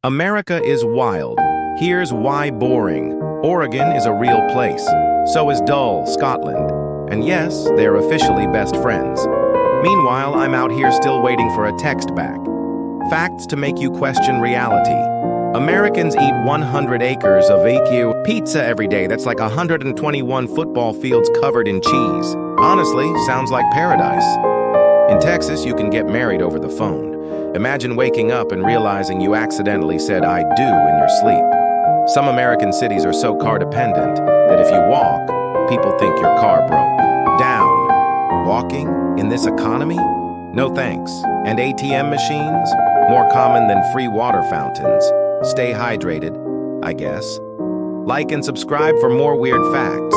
America is wild. Here's why boring. Oregon is a real place. So is Dull, Scotland. And yes, they're officially best friends. Meanwhile, I'm out here still waiting for a text back. Facts to make you question reality. Americans eat 100 acres of AQ pizza every day. That's like 121 football fields covered in cheese. Honestly, sounds like paradise. In Texas, you can get married over the phone. Imagine waking up and realizing you accidentally said "I do" in your sleep. Some American cities are so car dependent that if you walk, people think your car broke down. Walking in this economy? No thanks. And ATM machines? More common than free water fountains. Stay hydrated, I guess. Like and subscribe for more weird facts.